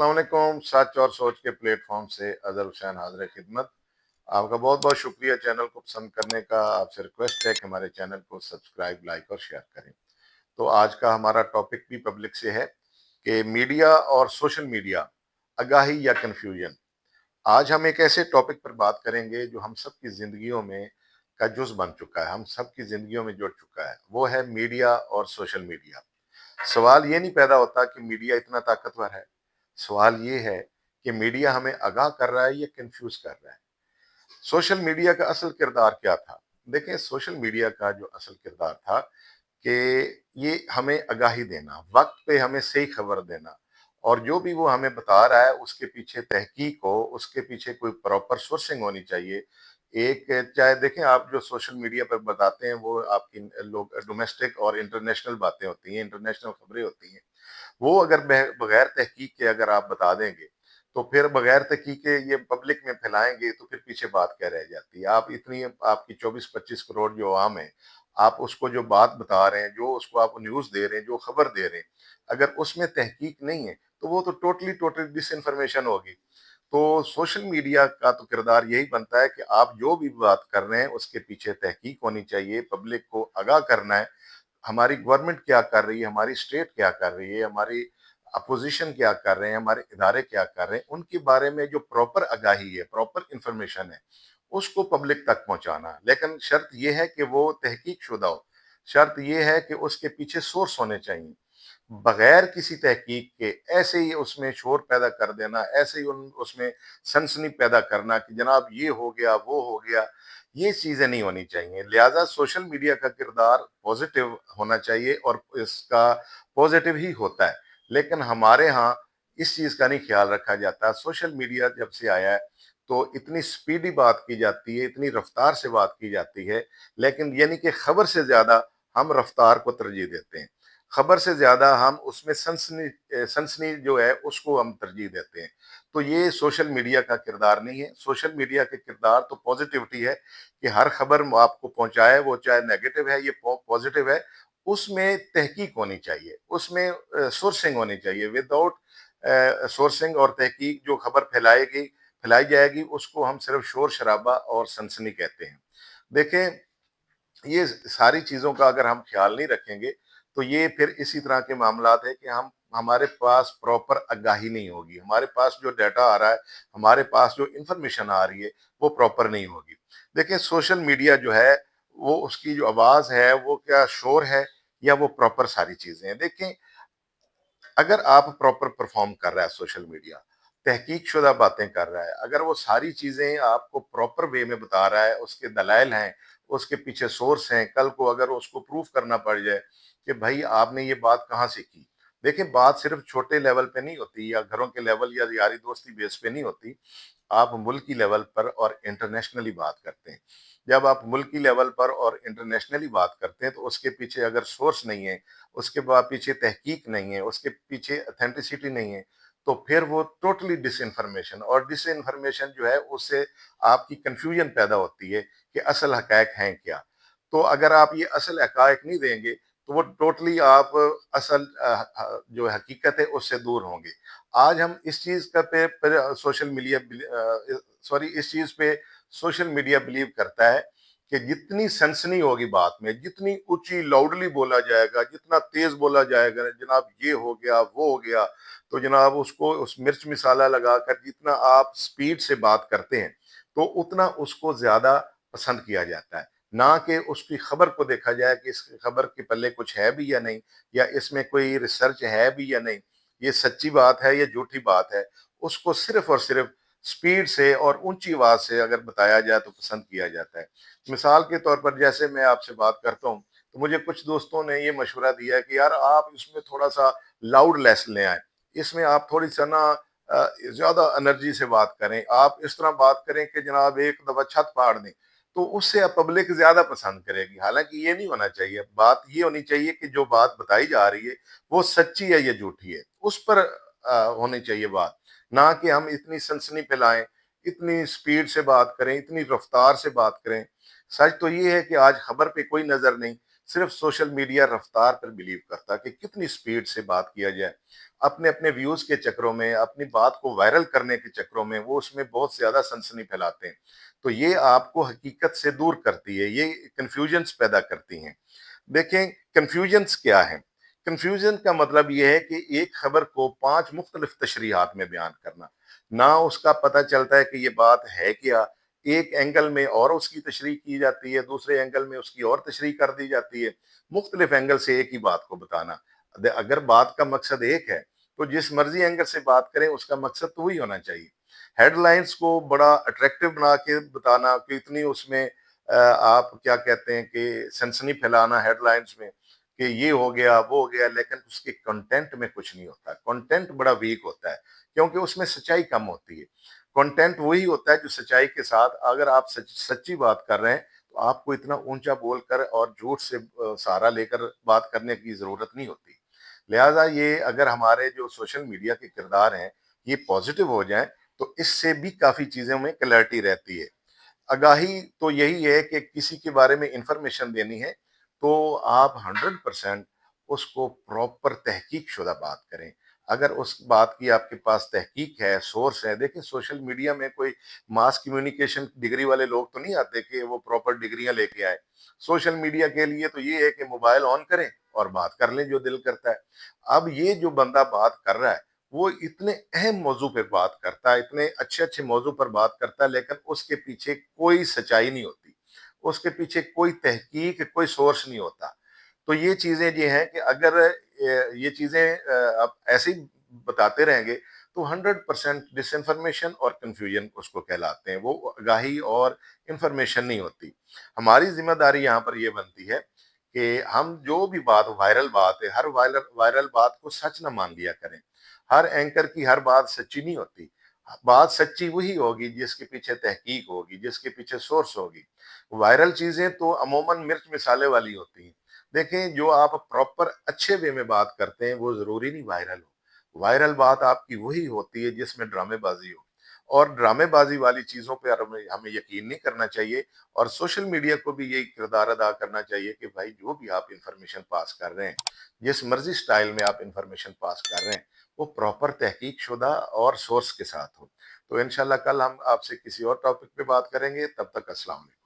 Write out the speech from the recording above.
अस्सलाम वालेकुम। सच और सोच के प्लेटफॉर्म से अजहर हुसैन हाजिर खिदमत। आपका बहुत बहुत शुक्रिया चैनल को पसंद करने का। आपसे रिक्वेस्ट है कि हमारे चैनल को सब्सक्राइब, लाइक और शेयर करें। तो आज का हमारा टॉपिक भी पब्लिक से है कि मीडिया और सोशल मीडिया, आगाही या कन्फ्यूजन। आज हम एक ऐसे टॉपिक पर बात करेंगे जो हम सबकी जिंदगियों में का जुज बन चुका है, हम सबकी जिंदगियों में जुड़ चुका है। वो है मीडिया और सोशल मीडिया। सवाल ये नहीं पैदा होता कि मीडिया इतना ताकतवर है। सवाल ये है कि मीडिया हमें आगाह कर रहा है या कंफ्यूज कर रहा है। सोशल मीडिया का असल किरदार क्या था? देखें, सोशल मीडिया का जो असल किरदार था कि ये हमें आगाही देना, वक्त पे हमें सही खबर देना, और जो भी वो हमें बता रहा है उसके पीछे तहकीक हो, उसके पीछे कोई प्रॉपर सोर्सिंग होनी चाहिए। एक चाहे देखें, आप जो सोशल मीडिया पर बताते हैं वो आपकी लोग डोमेस्टिक और इंटरनेशनल बातें होती हैं, इंटरनेशनल खबरें होती हैं। वो अगर बगैर तहकीक के अगर आप बता देंगे तो फिर बगैर तहकीक के ये पब्लिक में फैलाएंगे तो फिर पीछे बात क्या रह जाती है। आप इतनी आपकी 24-25 करोड़ जो आवाम है, आप उसको जो बात बता रहे हैं, जो उसको आप न्यूज़ दे रहे हैं, जो खबर दे रहे हैं, अगर उसमें तहकीक नहीं है तो वो तो टोटली टोटली डिस इन्फॉर्मेशन होगी। तो सोशल मीडिया का तो किरदार यही बनता है कि आप जो भी बात कर रहे हैं उसके पीछे तहकीक होनी चाहिए, पब्लिक को आगाह करना है। हमारी गवर्नमेंट क्या कर रही है, हमारी स्टेट क्या कर रही है, हमारी अपोजिशन क्या कर रहे हैं, हमारे इदारे क्या कर रहे हैं, उनके बारे में जो प्रॉपर आगाही है, प्रॉपर इंफॉर्मेशन है, उसको पब्लिक तक पहुंचाना। लेकिन शर्त यह है कि वो तहकीक शुदा हो। शर्त यह है कि उसके पीछे सोर्स होने चाहिए। बगैर किसी तहकीक के ऐसे ही उसमें शोर पैदा कर देना, ऐसे ही उसमें सनसनी पैदा करना कि जनाब ये हो गया, वो हो गया, ये चीजें नहीं होनी चाहिए। लिहाजा सोशल मीडिया का किरदार पॉजिटिव होना चाहिए और इसका पॉजिटिव ही होता है। लेकिन हमारे यहाँ इस चीज का नहीं ख्याल रखा जाता। सोशल मीडिया जब से आया है तो इतनी स्पीडी बात की जाती है, इतनी रफ्तार से बात की जाती है, लेकिन यानी कि खबर से ज्यादा हम रफ्तार को तरजीह देते हैं। खबर से ज्यादा हम उसमें सनसनी सनसनी जो है उसको हम तरजीह देते हैं। तो ये सोशल मीडिया का किरदार नहीं है। सोशल मीडिया के किरदार तो पॉजिटिविटी है कि हर खबर आपको पहुंचाए, वो चाहे नेगेटिव है या पॉजिटिव है, उसमें तहकीक होनी चाहिए, उसमें सोर्सिंग होनी चाहिए। विदाउट सोर्सिंग और तहकीक जो खबर फैलाई जाएगी उसको हम सिर्फ शोर शराबा और सनसनी कहते हैं। देखें, ये सारी चीजों का अगर हम ख्याल नहीं रखेंगे तो ये फिर इसी तरह के मामलात है कि हम हमारे पास प्रॉपर आगाही नहीं होगी, हमारे पास जो डाटा आ रहा है, हमारे पास जो इंफॉर्मेशन आ रही है वो प्रॉपर नहीं होगी। देखिए, सोशल मीडिया जो है वो उसकी जो आवाज है वो क्या शोर है या वो प्रॉपर सारी चीजें हैं। देखें, अगर आप प्रॉपर परफॉर्म कर रहा है सोशल मीडिया, तहकीक शुदा बातें कर रहा है, अगर वो सारी चीजें आपको प्रॉपर वे में बता रहा है, उसके दलाइल हैं, उसके पीछे सोर्स हैं, कल को अगर उसको प्रूफ करना पड़ जाए कि भाई आपने ये बात कहाँ से की। देखिए, बात सिर्फ छोटे लेवल पे नहीं होती या घरों के लेवल या यारी दोस्ती बेस पे नहीं होती। आप मुल्की लेवल पर और इंटरनेशनली बात करते हैं। जब आप मुल्की लेवल पर और इंटरनेशनली बात करते हैं तो उसके पीछे अगर सोर्स नहीं है, उसके बाद पीछे तहकीक नहीं है, उसके पीछे ऑथेंटिसिटी नहीं है, तो फिर वो टोटली डिसइंफॉर्मेशन, और डिसइंफॉर्मेशन जो है उससे आपकी कंफ्यूजन पैदा होती है कि असल हकायक हैं क्या। तो अगर आप ये असल हकायक नहीं देंगे तो वो टोटली आप असल जो हकीकत है उससे दूर होंगे। आज हम इस चीज का पे सोशल मीडिया सॉरी इस चीज पे सोशल मीडिया बिलीव करता है कि जितनी सनसनी होगी बात में, जितनी ऊंची लाउडली बोला जाएगा, जितना तेज बोला जाएगा, जनाब ये हो गया, वो हो गया, तो जनाब उसको उस मिर्च मिसाला लगाकर जितना आप स्पीड से बात करते हैं तो उतना उसको ज्यादा पसंद किया जाता है। ना कि उसकी खबर को देखा जाए कि इस खबर के पल्ले कुछ है भी या नहीं, या इसमें कोई रिसर्च है भी या नहीं, ये सच्ची बात है या झूठी बात है। उसको सिर्फ और सिर्फ स्पीड से और ऊंची आवाज से अगर बताया जाए तो पसंद किया जाता है। मिसाल के तौर पर जैसे मैं आपसे बात करता हूँ तो मुझे कुछ दोस्तों ने ये मशवरा दिया कि यार आप इसमें थोड़ा सा लाउड लेस ले आए, इसमें आप थोड़ी सा ना ज्यादा एनर्जी से बात करें, आप इस तरह बात करें कि जनाब एक दफा छत फाड़ दें, तो उससे पब्लिक ज्यादा पसंद करेगी। हालांकि ये नहीं होना चाहिए। बात ये होनी चाहिए कि जो बात बताई जा रही है वो सच्ची है या झूठी है, उस पर होनी चाहिए बात। ना कि हम इतनी सनसनी फैलाएं, इतनी स्पीड से बात करें, इतनी रफ्तार से बात करें। सच तो ये है कि आज खबर पे कोई नजर नहीं, صرف سوشل میڈیا رفتار پر بلیو کرتا کہ کتنی سپیڈ سے بات کیا جائے، اپنے اپنے ویوز کے چکروں میں، اپنی بات کو وائرل کرنے کے چکروں میں وہ اس میں بہت زیادہ سنسنی پھیلاتے ہیں، تو یہ آپ کو حقیقت سے دور کرتی ہے، یہ کنفیوژنز پیدا کرتی ہیں۔ دیکھیں کنفیوژنز کیا ہے؟ کنفیوژن کا مطلب یہ ہے کہ ایک خبر کو 5 مختلف تشریحات میں بیان کرنا، نہ اس کا پتہ چلتا ہے کہ یہ بات ہے کیا، ایک اینگل میں اور اس کی تشریح کی جاتی ہے، دوسرے اینگل میں اس کی اور تشریح کر دی جاتی ہے، مختلف اینگل سے ایک ہی بات کو بتانا۔ اگر بات کا مقصد ایک ہے تو جس مرضی اینگل سے بات کریں اس کا مقصد تو وہی ہونا چاہیے۔ ہیڈ لائنز کو بڑا اٹریکٹیو بنا کے بتانا کہ اتنی اس میں آپ کیا کہتے ہیں کہ سنسنی پھیلانا ہیڈ لائنز میں کہ یہ ہو گیا وہ ہو گیا، لیکن اس کے کنٹینٹ میں کچھ نہیں ہوتا، کنٹینٹ بڑا ویک ہوتا ہے کیونکہ اس میں سچائی کم ہوتی ہے۔ کنٹینٹ وہی ہوتا ہے جو سچائی کے ساتھ، اگر آپ سچی بات کر رہے ہیں تو آپ کو اتنا اونچا بول کر اور جھوٹ سے سہارا لے کر بات کرنے کی ضرورت نہیں ہوتی۔ لہٰذا یہ اگر ہمارے جو سوشل میڈیا کے کردار ہیں یہ پازیٹیو ہو جائیں تو اس سے بھی کافی چیزوں میں کلیئرٹی رہتی ہے۔ آگاہی تو یہی ہے کہ کسی کے بارے میں انفارمیشن دینی ہے تو آپ 100% اس کو پراپر تحقیق شدہ بات کریں۔ اگر اس بات کی آپ کے پاس تحقیق ہے، سورس ہے، دیکھیں سوشل میڈیا میں کوئی ماس کمیونیکیشن ڈگری والے لوگ تو نہیں آتے کہ وہ پراپر ڈگریاں لے کے آئے۔ سوشل میڈیا کے لیے تو یہ ہے کہ موبائل آن کریں اور بات کر لیں جو دل کرتا ہے۔ اب یہ جو بندہ بات کر رہا ہے وہ اتنے اہم موضوع پہ بات کرتا ہے، اتنے اچھے اچھے موضوع پر بات کرتا ہے، لیکن اس کے پیچھے کوئی سچائی نہیں ہوتی، اس کے پیچھے کوئی تحقیق، کوئی سورس نہیں ہوتا۔ تو یہ چیزیں یہ ہیں کہ اگر یہ چیزیں آپ ایسے ہی بتاتے رہیں گے تو 100% ڈس انفارمیشن اور کنفیوژن اس کو کہلاتے ہیں، وہ آگاہی اور انفارمیشن نہیں ہوتی۔ ہماری ذمہ داری یہاں پر یہ بنتی ہے کہ ہم جو بھی بات وائرل بات ہے، ہر وائرل بات کو سچ نہ مان لیا کریں۔ ہر اینکر کی ہر بات سچی نہیں ہوتی، بات سچی وہی ہوگی جس کے پیچھے تحقیق ہوگی، جس کے پیچھے سورس ہوگی۔ وائرل چیزیں تو عموماً مرچ مسالے والی ہوتی ہیں۔ دیکھیں جو آپ پراپر اچھے وے میں بات کرتے ہیں وہ ضروری نہیں وائرل ہو، وائرل بات آپ کی وہی ہوتی ہے جس میں ڈرامے بازی ہو، اور ڈرامے بازی والی چیزوں پہ ہمیں یقین نہیں کرنا چاہیے، اور سوشل میڈیا کو بھی یہی کردار ادا کرنا چاہیے کہ بھائی جو بھی آپ انفارمیشن پاس کر رہے ہیں، جس مرضی سٹائل میں آپ انفارمیشن پاس کر رہے ہیں، وہ پراپر تحقیق شدہ اور سورس کے ساتھ ہو۔ تو انشاءاللہ کل ہم آپ سے کسی اور ٹاپک پہ بات کریں گے، تب تک السلام علیکم۔